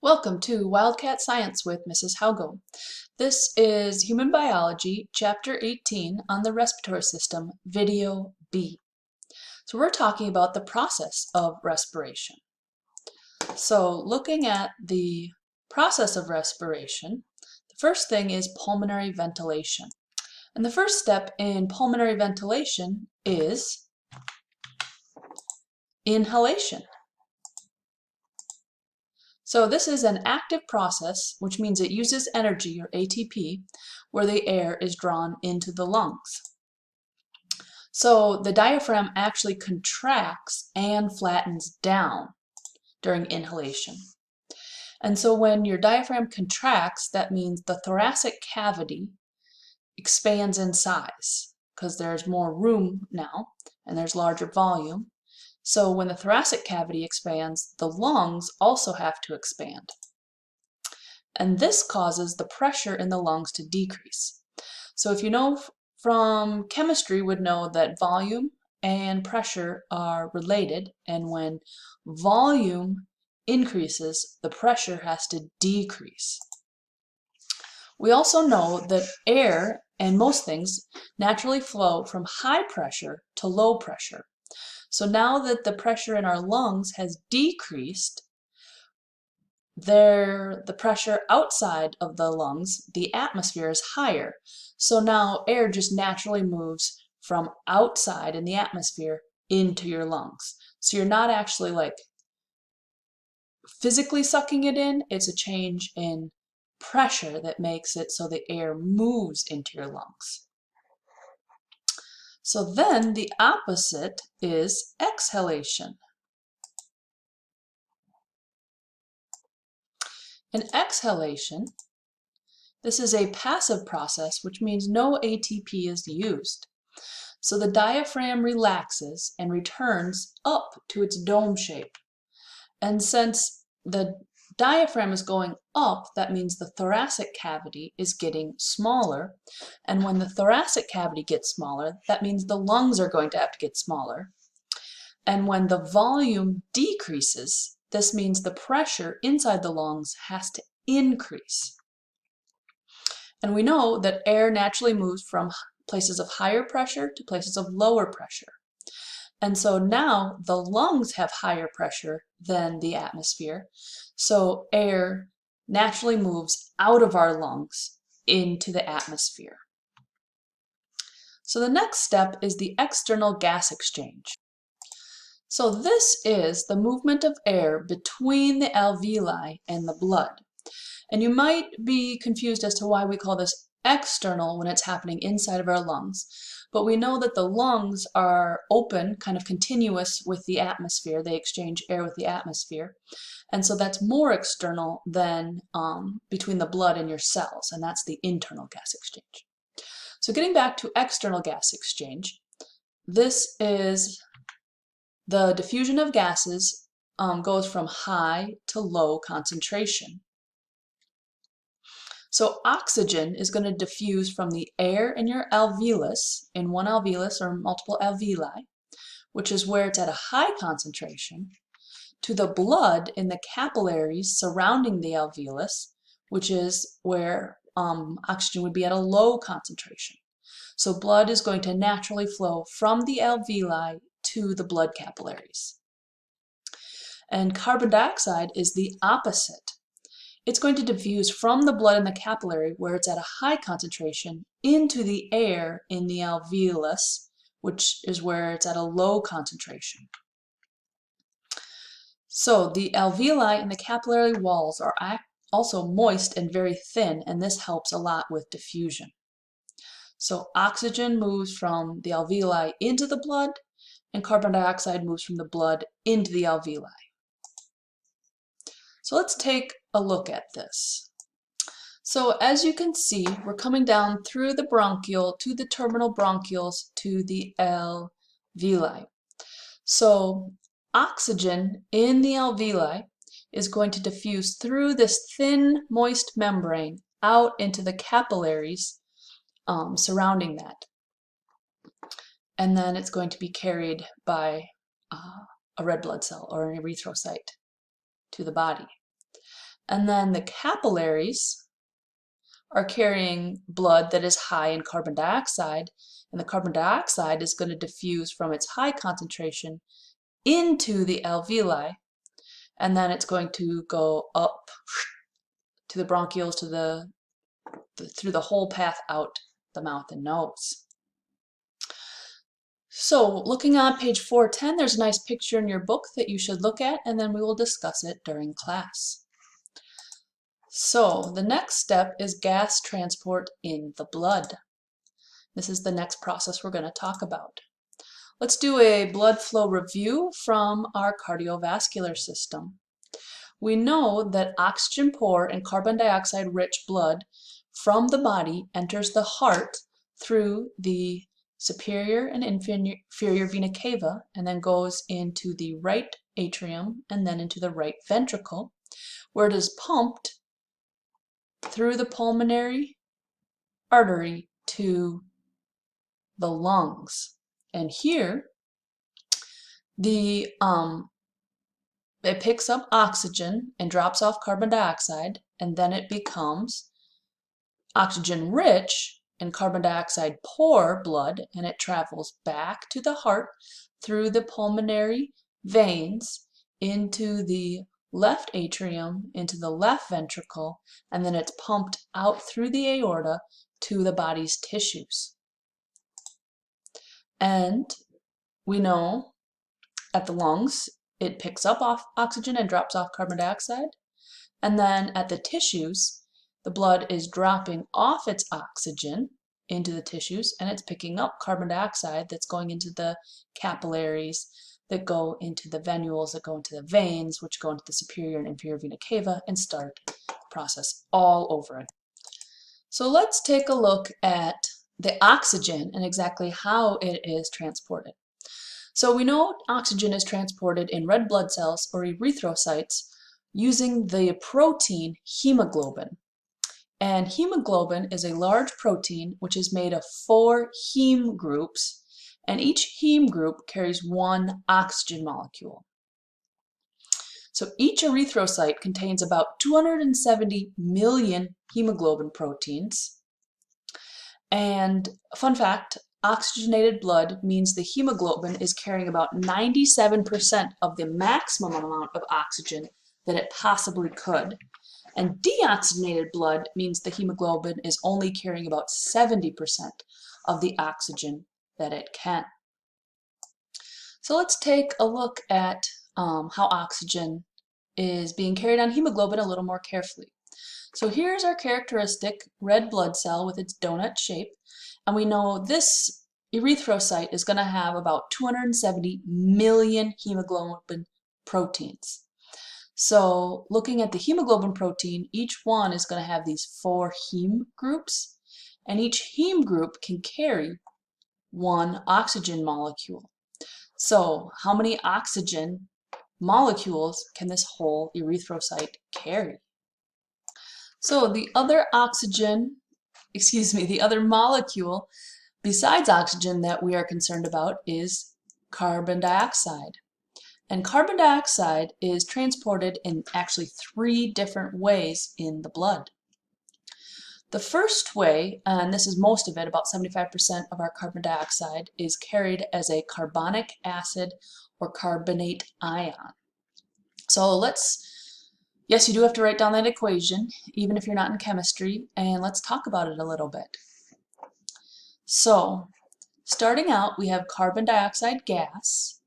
Welcome to Wildcat Science with Mrs. Haugo. This is Human Biology, Chapter 18 on the Respiratory System, Video B. So we're talking about the process of respiration. So looking at the process of respiration, the first thing is pulmonary ventilation. And the first step in pulmonary ventilation is inhalation. So this is an active process, which means it uses energy, or ATP, where the air is drawn into the lungs. So the diaphragm actually contracts and flattens down during inhalation. And so when your diaphragm contracts, that means the thoracic cavity expands in size because there's more room now and there's larger volume. So when the thoracic cavity expands, the lungs also have to expand. And this causes the pressure in the lungs to decrease. So if you know from chemistry, would know that volume and pressure are related, and when volume increases, the pressure has to decrease. We also know that air and most things naturally flow from high pressure to low pressure. So now that the pressure in our lungs has decreased, the pressure outside of the lungs, the atmosphere, is higher. So now air just naturally moves from outside in the atmosphere into your lungs. So you're not actually like physically sucking it in, it's a change in pressure that makes it so the air moves into your lungs. So then the opposite is exhalation. In exhalation, this is a passive process, which means no ATP is used. So the diaphragm relaxes and returns up to its dome shape. And since the diaphragm is going up, that means the thoracic cavity is getting smaller. And when the thoracic cavity gets smaller, that means the lungs are going to have to get smaller. And when the volume decreases, this means the pressure inside the lungs has to increase. And we know that air naturally moves from places of higher pressure to places of lower pressure. And so now the lungs have higher pressure than the atmosphere. So air naturally moves out of our lungs into the atmosphere. So the next step is the external gas exchange. So this is the movement of air between the alveoli and the blood. And you might be confused as to why we call this external when it's happening inside of our lungs. But we know that the lungs are open, kind of continuous with the atmosphere. They exchange air with the atmosphere. And so that's more external than between the blood and your cells, and that's the internal gas exchange. So getting back to external gas exchange, this is the diffusion of gases goes from high to low concentration. So oxygen is going to diffuse from the air in your alveolus, in one alveolus or multiple alveoli, which is where it's at a high concentration, to the blood in the capillaries surrounding the alveolus, which is where oxygen would be at a low concentration. So blood is going to naturally flow from the alveoli to the blood capillaries. And carbon dioxide is the opposite. It's going to diffuse from the blood in the capillary, where it's at a high concentration, into the air in the alveolus, which is where it's at a low concentration. So the alveoli and the capillary walls are also moist and very thin, and this helps a lot with diffusion. So oxygen moves from the alveoli into the blood, and carbon dioxide moves from the blood into the alveoli. So let's take a look at this. So as you can see, we're coming down through the bronchiole to the terminal bronchioles to the alveoli. So oxygen in the alveoli is going to diffuse through this thin, moist membrane out into the capillaries surrounding that. And then it's going to be carried by a red blood cell or an erythrocyte to the body. And then the capillaries are carrying blood that is high in carbon dioxide, and the carbon dioxide is going to diffuse from its high concentration into the alveoli, and then it's going to go up to the bronchioles, to through the whole path out the mouth and nose. So looking on page 410, there's a nice picture in your book that you should look at, and then we will discuss it during class. So the next step is gas transport in the blood. This is the next process we're going to talk about. Let's do a blood flow review from our cardiovascular system. We know that oxygen poor and carbon dioxide rich blood from the body enters the heart through the superior and inferior vena cava, and then goes into the right atrium and then into the right ventricle, where it is pumped through the pulmonary artery to the lungs. And here it picks up oxygen and drops off carbon dioxide, and then it becomes oxygen rich and carbon dioxide poor blood, and it travels back to the heart through the pulmonary veins into the left atrium, into the left ventricle, and then it's pumped out through the aorta to the body's tissues. And we know at the lungs, it picks up oxygen and drops off carbon dioxide. And then at the tissues, the blood is dropping off its oxygen into the tissues, and it's picking up carbon dioxide that's going into the capillaries, that go into the venules, that go into the veins, which go into the superior and inferior vena cava, and start the process all over again. So let's take a look at the oxygen and exactly how it is transported. So we know oxygen is transported in red blood cells or erythrocytes using the protein hemoglobin. And hemoglobin is a large protein which is made of 4 heme groups, and each heme group carries 1 oxygen molecule. So each erythrocyte contains about 270 million hemoglobin proteins. And fun fact, oxygenated blood means the hemoglobin is carrying about 97% of the maximum amount of oxygen that it possibly could. And deoxygenated blood means the hemoglobin is only carrying about 70% of the oxygen that it can. So let's take a look at how oxygen is being carried on hemoglobin a little more carefully. So here's our characteristic red blood cell with its donut shape, and we know this erythrocyte is going to have about 270 million hemoglobin proteins. So looking at the hemoglobin protein, each one is going to have these 4 heme groups, and each heme group can carry 1 oxygen molecule. So how many oxygen molecules can this whole erythrocyte carry? So the other molecule besides oxygen that we are concerned about is carbon dioxide. And carbon dioxide is transported in actually 3 different ways in the blood. The first way, and this is most of it, about 75% of our carbon dioxide, is carried as a carbonic acid or carbonate ion. So yes, you do have to write down that equation, even if you're not in chemistry, and let's talk about it a little bit. So, starting out, we have carbon dioxide gas,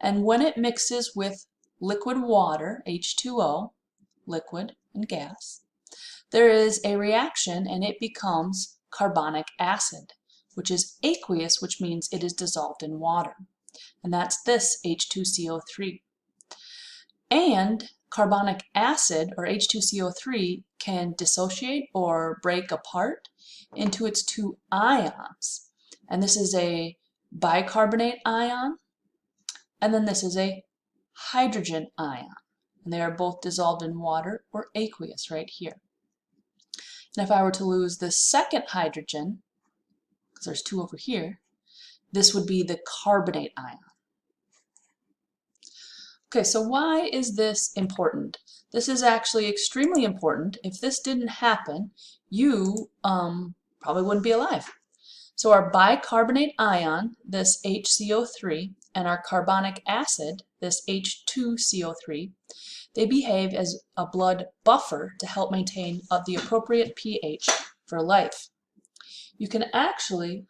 and when it mixes with liquid water, H2O, liquid and gas, there is a reaction and it becomes carbonic acid, which is aqueous, which means it is dissolved in water. And that's this H2CO3. And carbonic acid, or H2CO3, can dissociate or break apart into its 2 ions. And this is a bicarbonate ion, and then this is a hydrogen ion. And they are both dissolved in water or aqueous right here. And if I were to lose the second hydrogen, because there's 2 over here, this would be the carbonate ion. Okay, so why is this important? This is actually extremely important. If this didn't happen, you probably wouldn't be alive. So our bicarbonate ion, this HCO3, and our carbonic acid, this H2CO3, they behave as a blood buffer to help maintain the appropriate pH for life. You can actually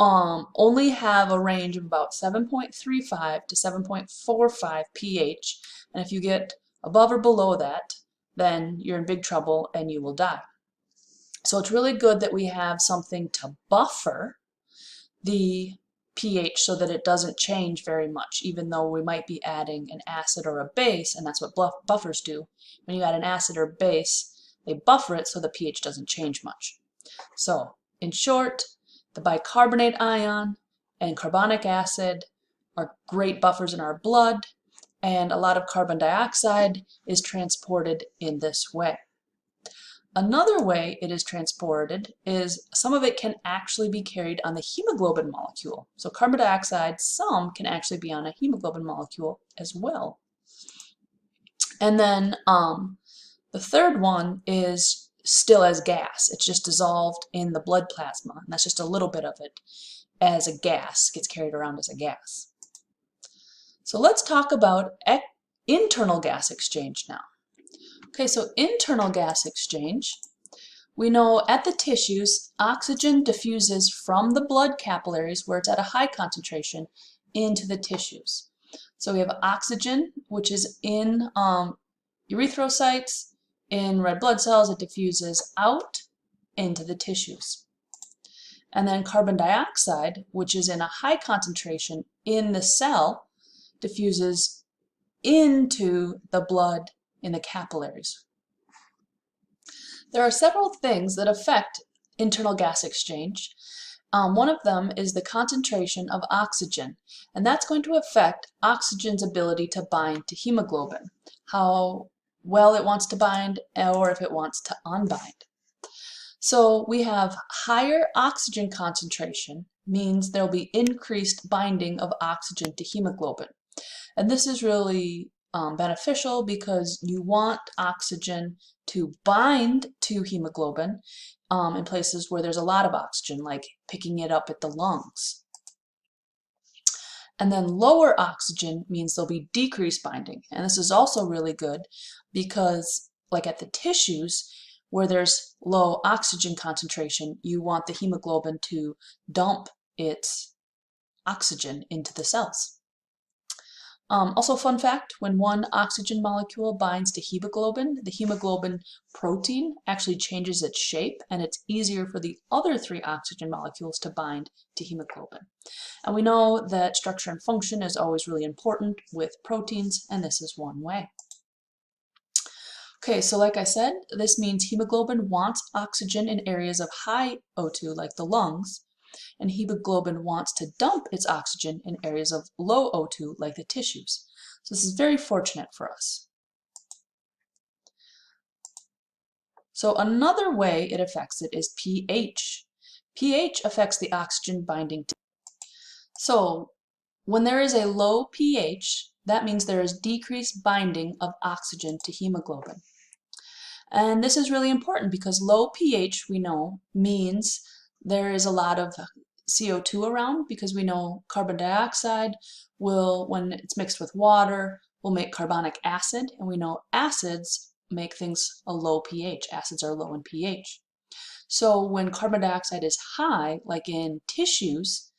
only have a range of about 7.35 to 7.45 pH, and if you get above or below that, then you're in big trouble and you will die. So it's really good that we have something to buffer the pH so that it doesn't change very much, even though we might be adding an acid or a base, and that's what buffers do. When you add an acid or base, they buffer it so the pH doesn't change much. So, in short, the bicarbonate ion and carbonic acid are great buffers in our blood, and a lot of carbon dioxide is transported in this way. Another way it is transported is some of it can actually be carried on the hemoglobin molecule. So carbon dioxide, some can actually be on a hemoglobin molecule as well. And then the third one is still as gas. It's just dissolved in the blood plasma, and that's just a little bit of it as a gas, gets carried around as a gas. So let's talk about internal gas exchange now. Okay, so internal gas exchange, we know at the tissues, oxygen diffuses from the blood capillaries where it's at a high concentration into the tissues. So we have oxygen, which is in erythrocytes, in red blood cells, it diffuses out into the tissues. And then carbon dioxide, which is in a high concentration in the cell, diffuses into the blood in the capillaries. There are several things that affect internal gas exchange. One of them is the concentration of oxygen, and that's going to affect oxygen's ability to bind to hemoglobin, how well it wants to bind or if it wants to unbind. So we have higher oxygen concentration means there will be increased binding of oxygen to hemoglobin. And this is really beneficial because you want oxygen to bind to hemoglobin in places where there's a lot of oxygen, like picking it up at the lungs. And then lower oxygen means there'll be decreased binding. And this is also really good because, like at the tissues, where there's low oxygen concentration, you want the hemoglobin to dump its oxygen into the cells. Also, fun fact, when one oxygen molecule binds to hemoglobin, the hemoglobin protein actually changes its shape, and it's easier for the other 3 oxygen molecules to bind to hemoglobin. And we know that structure and function is always really important with proteins, and this is one way. Okay, so like I said, this means hemoglobin wants oxygen in areas of high O2, like the lungs, and hemoglobin wants to dump its oxygen in areas of low O2 like the tissues. So this is very fortunate for us. So another way it affects it is pH. pH affects the oxygen binding. So when there is a low pH, that means there is decreased binding of oxygen to hemoglobin. And this is really important because low pH, we know, means there is a lot of CO2 around, because we know carbon dioxide will, when it's mixed with water, will make carbonic acid, and we know acids make things a low pH. Acids are low in pH. So when carbon dioxide is high, like in tissues,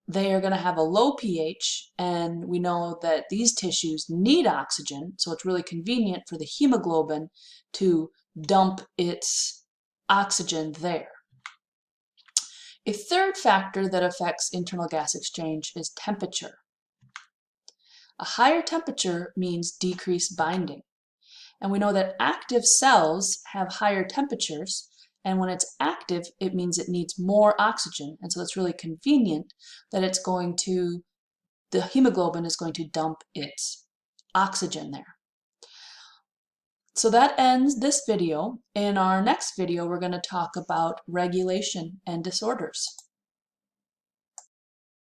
they are going to have a low pH, and we know that these tissues need oxygen, so it's really convenient for the hemoglobin to dump its oxygen there. A third factor that affects internal gas exchange is temperature. A higher temperature means decreased binding. And we know that active cells have higher temperatures, and when it's active, it means it needs more oxygen. And so it's really convenient that the hemoglobin is going to dump its oxygen there. So that ends this video. In our next video, we're going to talk about regulation and disorders.